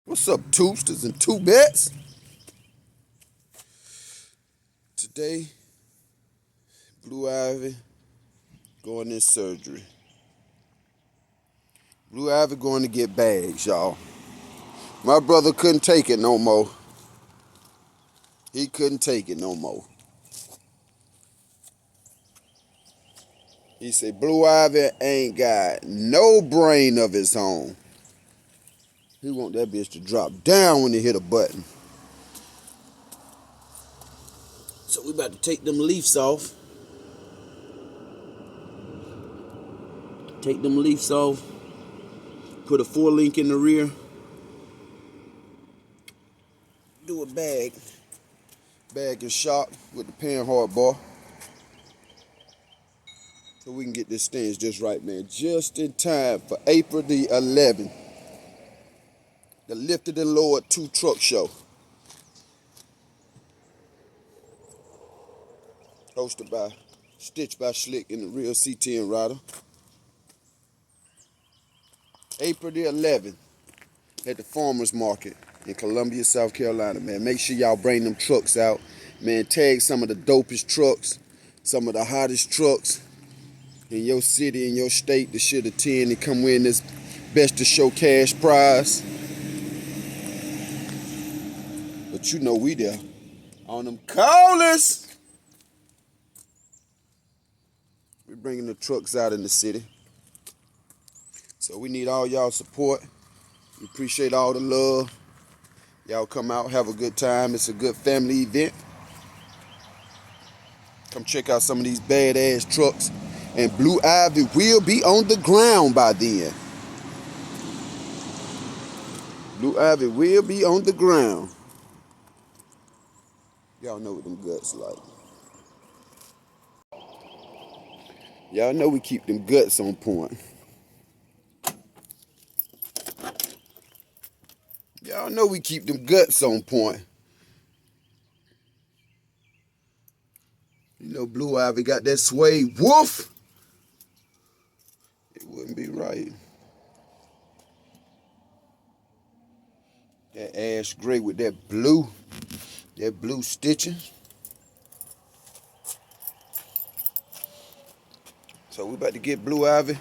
What's up, tubesters and tubettes? Today, Blue Ivy going in surgery. Blue Ivy going to get bags, y'all. My brother couldn't take it no more. He couldn't take it no more. He said Blue Ivy ain't got no brain of his own. He want that bitch to drop down when he hit a button. So we about to take them leaves off. Take them leaves off. Put a 4-link in the rear. Do a bag and shop with the pan hard bar. So we can get this stance just right, man. Just in time for April the 11th. The Lifted and Lowered 2 Truck Show. Hosted by Stitched by Slick and the real C10 rider. April the 11th at the Farmers Market in Columbia, South Carolina, man. Make sure y'all bring them trucks out. Man, tag some of the dopest trucks, some of the hottest trucks in your city, in your state that should attend and come win this Best to Show cash prize. But you know we there on them callers. We're bringing the trucks out in the city. So we need all y'all support. We appreciate all the love. Y'all come out, have a good time. It's a good family event. Come check out some of these badass trucks. And Blue Ivy will be on the ground by then. Blue Ivy will be on the ground. Y'all know what them guts like. Y'all know we keep them guts on point. Y'all know we keep them guts on point. You know Blue Ivy got that suede woof. It wouldn't be right. That ash gray with that blue stitching. So we about to get Blue Ivy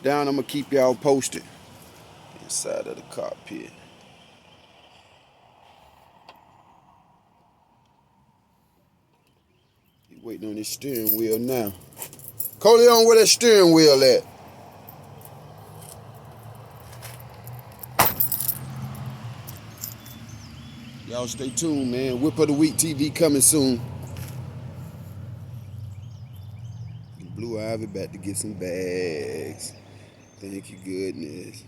down. I'm gonna keep y'all posted inside of the cockpit. He waiting on his steering wheel now. Coleon, where that steering wheel at? Y'all stay tuned, man. Whip of the Week TV coming soon. Blue Ivy about to get some bags. Thank you, goodness.